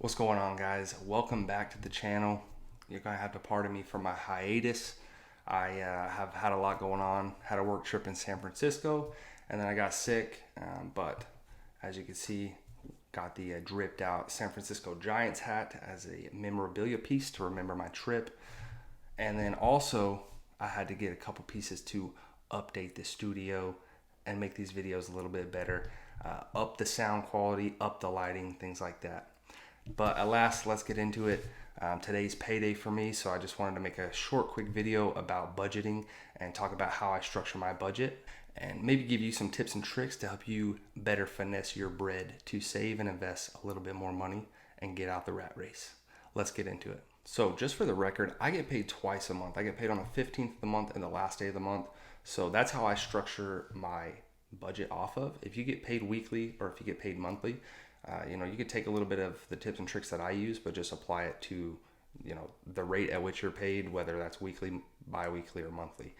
What's going on, guys? Welcome back to the channel. You're gonna have to pardon me for my hiatus. I have had a lot going on. Had a work trip in San Francisco, and then I got sick. But as you can see, got the dripped out San Francisco Giants hat as a memorabilia piece to remember my trip. And then also, I had to get a couple pieces to update the studio and make these videos a little bit better. Up the sound quality, up the lighting, things like that. But at last, let's get into it. Today's payday for me, so I just wanted to make a short, quick video about budgeting and talk about how I structure my budget and maybe give you some tips and tricks to help you better finesse your bread to save and invest a little bit more money and get out the rat race. Let's get into it. So just for the record, I get paid twice a month. I get paid on the 15th of the month and the last day of the month. So that's how I structure my budget off of. If you get paid weekly or if you get paid monthly, you could take a little bit of the tips and tricks that I use, but just apply it to, the rate at which you're paid, whether that's weekly, bi-weekly, or monthly.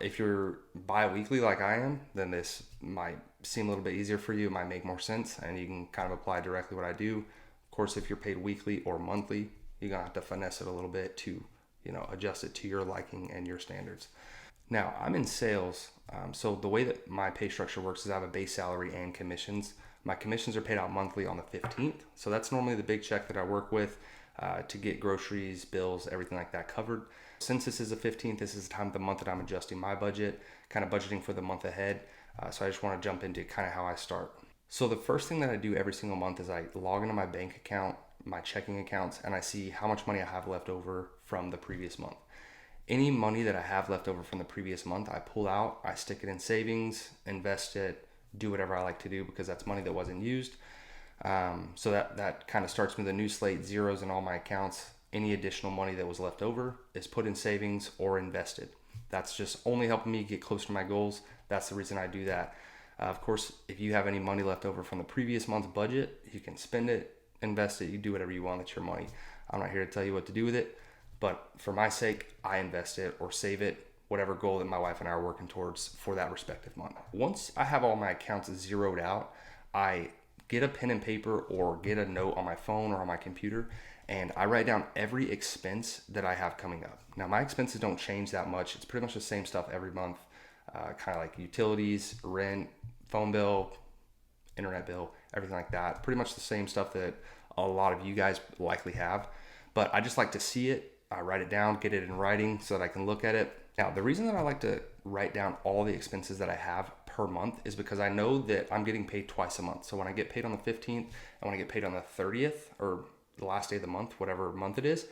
If you're bi-weekly like I am, then this might seem a little bit easier for you. It might make more sense, and you can kind of apply directly what I do. Of course, if you're paid weekly or monthly, you're going to have to finesse it a little bit to, adjust it to your liking and your standards. Now, I'm in sales, so the way that my pay structure works is I have a base salary and commissions. My commissions are paid out monthly on the 15th, so that's normally the big check that I work with to get groceries, bills, everything like that covered. Since this is the 15th, this is the time of the month that I'm adjusting my budget, kind of budgeting for the month ahead. So I just want to jump into kind of how I start. So the first thing that I do every single month is I log into my bank account, my checking accounts, and I see how much money I have left over from the previous month. Any money that I have left over from the previous month, I pull out, I stick it in savings, invest it, do whatever I like to do because that's money that wasn't used. So that kind of starts me with a new slate, zeros in all my accounts. Any additional money that was left over is put in savings or invested. That's just only helping me get closer to my goals. That's the reason I do that. Of course, if you have any money left over from the previous month's budget, you can spend it, invest it, you do whatever you want. It's your money. I'm not here to tell you what to do with it, but for my sake, I invest it or save it, whatever goal that my wife and I are working towards for that respective month. Once I have all my accounts zeroed out, I get a pen and paper or get a note on my phone or on my computer, and I write down every expense that I have coming up. Now, my expenses don't change that much. It's pretty much the same stuff every month, kind of like utilities, rent, phone bill, internet bill, everything like that. Pretty much the same stuff that a lot of you guys likely have, but I just like to see it. I write it down, get it in writing so that I can look at it. Now, the reason that I like to write down all the expenses that I have per month is because I know that I'm getting paid twice a month. So when I get paid on the 15th and when I get paid on the 30th or the last day of the month, whatever month it is,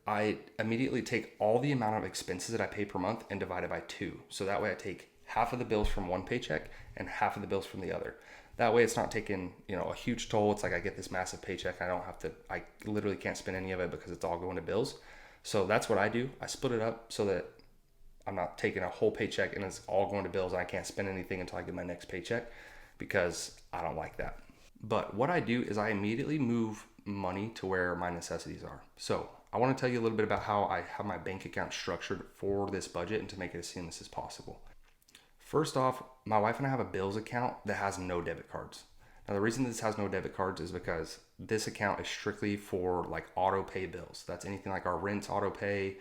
I immediately take all the amount of expenses that I pay per month and divide it by 2. So that way I take half of the bills from one paycheck and half of the bills from the other. That way it's not taking, a huge toll. It's like I get this massive paycheck. I literally can't spend any of it because it's all going to bills. So that's what I do. I split it up so that I'm not taking a whole paycheck and it's all going to bills and I can't spend anything until I get my next paycheck because I don't like that. But what I do is I immediately move money to where my necessities are. So I want to tell you a little bit about how I have my bank account structured for this budget and to make it as seamless as possible. First off, my wife and I have a bills account that has no debit cards. Now, the reason this has no debit cards is because this account is strictly for like auto pay bills. That's anything like our rent auto pay,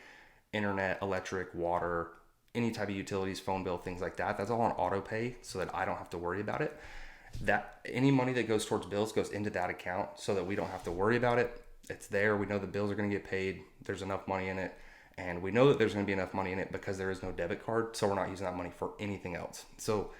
internet, electric, water, any type of utilities, phone bill, things like that. That's all on auto pay so that I don't have to worry about it. That any money that goes towards bills goes into that account so that we don't have to worry about it. It's there. We know the bills are going to get paid. There's enough money in it. And we know that there's going to be enough money in it because there is no debit card. So we're not using that money for anything else. So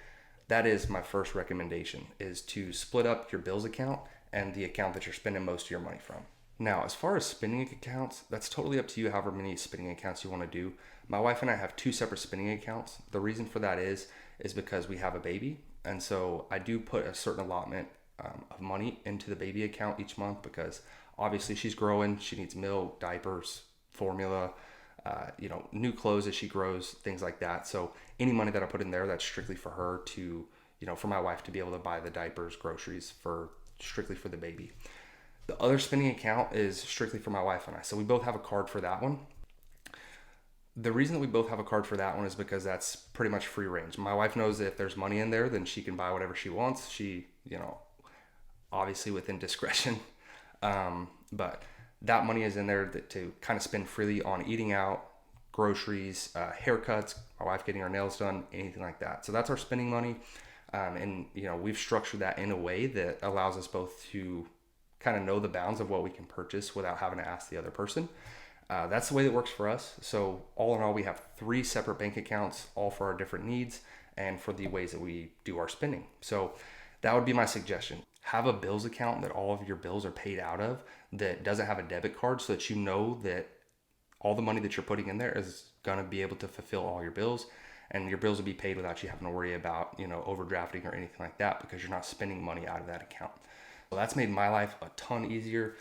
that is my first recommendation, is to split up your bills account and the account that you're spending most of your money from. Now, as far as spending accounts, that's totally up to you, however many spending accounts you want to do. My wife and I have 2 separate spending accounts. The reason for that is because we have a baby. And so I do put a certain allotment of money into the baby account each month because obviously she's growing. She needs milk, diapers, formula, new clothes as she grows, things like that. So any money that I put in there, that's strictly for her to, for my wife to be able to buy the diapers, groceries strictly for the baby. The other spending account is strictly for my wife and I. So we both have a card for that one. The reason that we both have a card for that one is because that's pretty much free range. My wife knows that if there's money in there, then she can buy whatever she wants. She, obviously within discretion. But that money is in there to kind of spend freely on eating out, groceries, haircuts, my wife getting her nails done, anything like that. So that's our spending money. And we've structured that in a way that allows us both to kind of know the bounds of what we can purchase without having to ask the other person. That's the way that works for us. So all in all, we have 3 separate bank accounts, all for our different needs and for the ways that we do our spending. So that would be my suggestion. Have a bills account that all of your bills are paid out of that doesn't have a debit card, so that you know that all the money that you're putting in there is going to be able to fulfill all your bills, and your bills will be paid without you having to worry about, overdrafting or anything like that, because you're not spending money out of that account. So that's made my life a ton easier.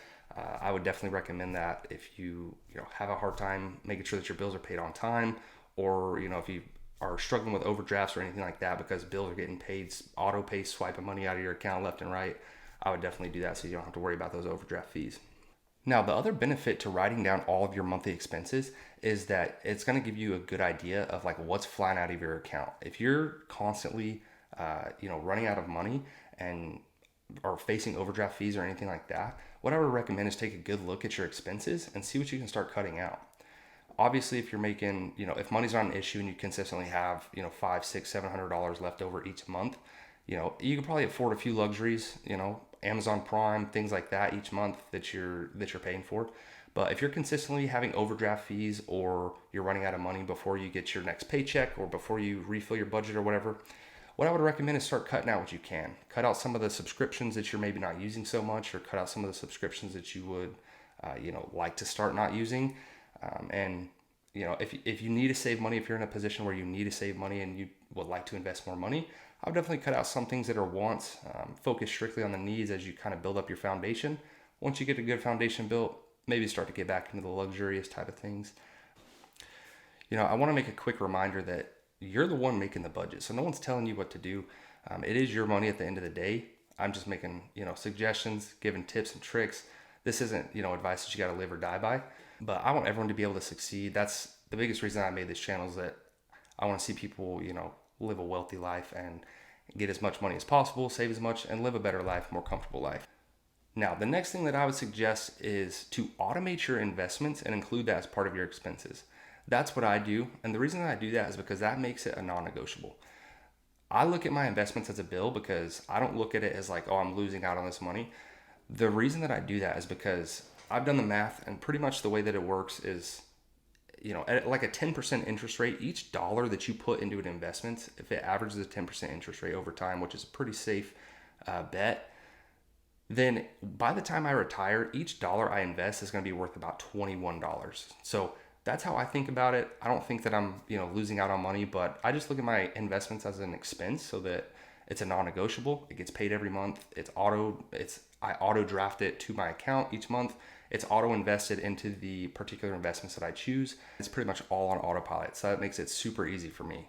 I would definitely recommend that if you have a hard time making sure that your bills are paid on time, or if you are struggling with overdrafts or anything like that because bills are getting paid, auto pay, swiping money out of your account left and right. I would definitely do that so you don't have to worry about those overdraft fees. Now, the other benefit to writing down all of your monthly expenses is that it's going to give you a good idea of like what's flying out of your account. If you're constantly, running out of money and are facing overdraft fees or anything like that, what I would recommend is take a good look at your expenses and see what you can start cutting out. Obviously, if you're making, if money's not an issue and you consistently have, $500, $600, $700 left over each month, you can probably afford a few luxuries, Amazon Prime, things like that each month that you're paying for. But if you're consistently having overdraft fees, or you're running out of money before you get your next paycheck or before you refill your budget or whatever, what I would recommend is start cutting out what you can. Cut out some of the subscriptions that you're maybe not using so much, or cut out some of the subscriptions that you would, like to start not using. And if you need to save money, if you're in a position where you need to save money and you would like to invest more money, I would definitely cut out some things that are wants, focus strictly on the needs as you kind of build up your foundation. Once you get a good foundation built, maybe start to get back into the luxurious type of things. I want to make a quick reminder that you're the one making the budget, so no one's telling you what to do. It is your money at the end of the day. I'm just making, suggestions, giving tips and tricks. This isn't, advice that you got to live or die by, but I want everyone to be able to succeed. That's the biggest reason I made this channel, is that I want to see people, live a wealthy life and get as much money as possible, save as much, and live a better life, more comfortable life. Now, the next thing that I would suggest is to automate your investments and include that as part of your expenses. That's what I do. And the reason that I do that is because that makes it a non-negotiable. I look at my investments as a bill, because I don't look at it as like, oh, I'm losing out on this money. The reason that I do that is because I've done the math, and pretty much the way that it works is, at like a 10% interest rate, each dollar that you put into an investment, if it averages a 10% interest rate over time, which is a pretty safe bet, then by the time I retire, each dollar I invest is going to be worth about $21. So that's how I think about it. I don't think that I'm, losing out on money, but I just look at my investments as an expense, so that it's a non-negotiable. It gets paid every month. I auto draft it to my account each month. It's auto invested into the particular investments that I choose. It's pretty much all on autopilot, so that makes it super easy for me.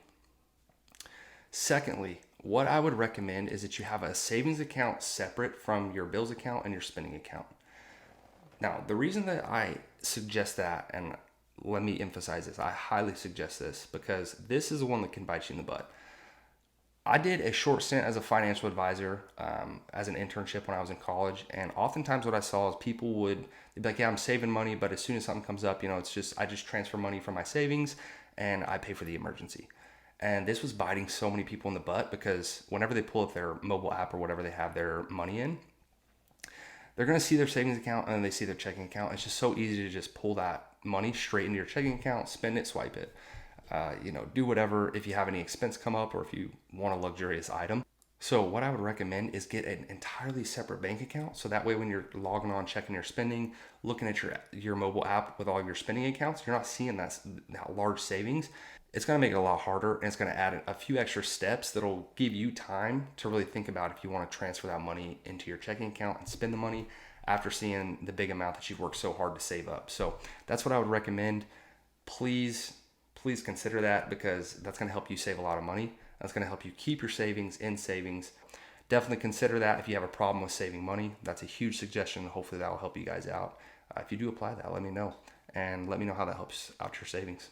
Secondly, what I would recommend is that you have a savings account separate from your bills account and your spending account. Now, the reason that I suggest that, and let me emphasize this, I highly suggest this, because this is the one that can bite you in the butt. I did a short stint as a financial advisor, as an internship when I was in college, and oftentimes what I saw is people would be like, yeah, I'm saving money, but as soon as something comes up, I just transfer money from my savings and I pay for the emergency. And this was biting so many people in the butt, because whenever they pull up their mobile app or whatever they have their money in, they're going to see their savings account and then they see their checking account. It's just so easy to just pull that money straight into your checking account, spend it, swipe it. Do whatever if you have any expense come up, or if you want a luxurious item. So what I would recommend is get an entirely separate bank account. So that way, when you're logging on, checking your spending, looking at your mobile app with all your spending accounts, you're not seeing that large savings. It's going to make it a lot harder, and it's going to add a few extra steps that'll give you time to really think about if you want to transfer that money into your checking account and spend the money after seeing the big amount that you've worked so hard to save up. So that's what I would recommend. Please consider that, because that's going to help you save a lot of money. That's going to help you keep your savings in savings. Definitely consider that if you have a problem with saving money. That's a huge suggestion. Hopefully that will help you guys out. If you do apply that, let me know, and let me know how that helps out your savings.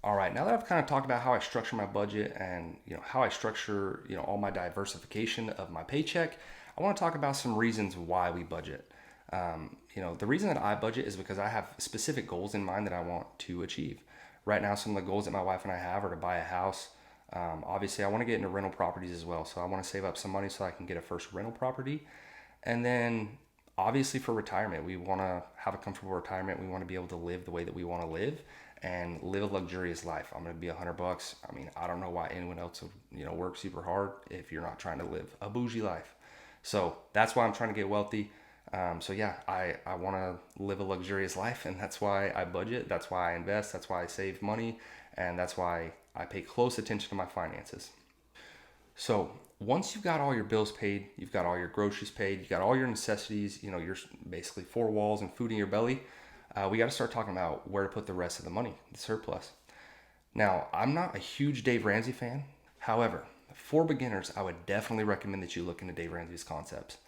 All right, now that I've kind of talked about how I structure my budget and how I structure all my diversification of my paycheck, I want to talk about some reasons why we budget. The reason that I budget is because I have specific goals in mind that I want to achieve. Right now, some of the goals that my wife and I have are to buy a house. Obviously, I want to get into rental properties as well. So I want to save up some money so I can get a first rental property. And then obviously for retirement, we want to have a comfortable retirement. We want to be able to live the way that we want to live and live a luxurious life. I'm going to be $100. I mean, I don't know why anyone else would, work super hard if you're not trying to live a bougie life. So that's why I'm trying to get wealthy. So yeah, I want to live a luxurious life, and that's why I budget. That's why I invest. That's why I save money. And that's why I pay close attention to my finances. So once you've got all your bills paid, you've got all your groceries paid, you got all your necessities, you're basically four walls and food in your belly. We got to start talking about where to put the rest of the money, the surplus. Now, I'm not a huge Dave Ramsey fan. However, for beginners, I would definitely recommend that you look into Dave Ramsey's concepts.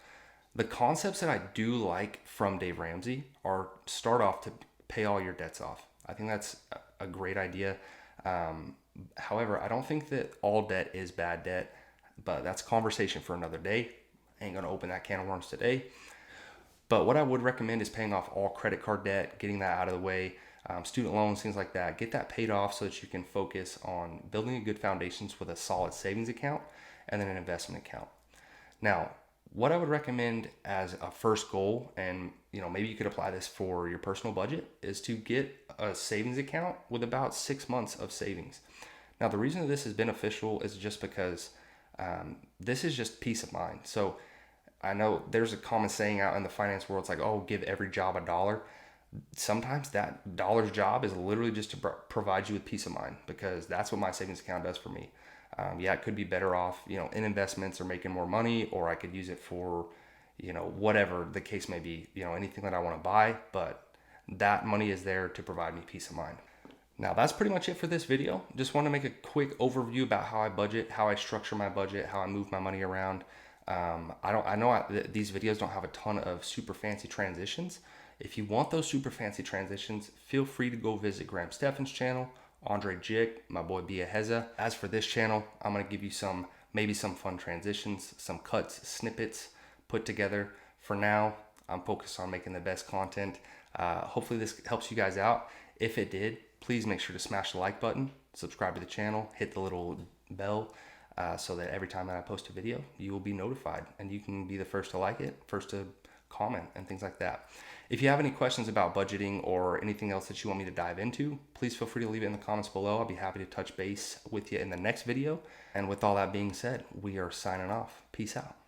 The concepts that I do like from Dave Ramsey are start off to pay all your debts off. I think that's a great idea. However, I don't think that all debt is bad debt, but that's a conversation for another day. I ain't gonna open that can of worms today. But what I would recommend is paying off all credit card debt, getting that out of the way, student loans, things like that. Get that paid off so that you can focus on building a good foundations with a solid savings account and then an investment account. Now, what I would recommend as a first goal, and maybe you could apply this for your personal budget, is to get a savings account with about 6 months of savings. Now, the reason that this is beneficial is just because this is just peace of mind. So I know there's a common saying out in the finance world, it's like, oh, give every job a dollar. Sometimes that dollar's job is literally just to provide you with peace of mind, because that's what my savings account does for me. It could be better off, in investments or making more money, or I could use it for, whatever the case may be, anything that I want to buy, but that money is there to provide me peace of mind. Now, that's pretty much it for this video. Just want to make a quick overview about how I budget, how I structure my budget, how I move my money around. These videos don't have a ton of super fancy transitions. If you want those super fancy transitions, feel free to go visit Graham Steffen's channel, Andre Jick, my boy Bia Heza. As for this channel, I'm going to give you maybe some fun transitions, some cuts, snippets put together. For now, I'm focused on making the best content. Hopefully this helps you guys out. If it did, please make sure to smash the like button, subscribe to the channel, hit the little bell, so that every time that I post a video, you will be notified and you can be the first to like it, first to comment and things like that. If you have any questions about budgeting or anything else that you want me to dive into, please feel free to leave it in the comments below. I'll be happy to touch base with you in the next video. And with all that being said, we are signing off. Peace out.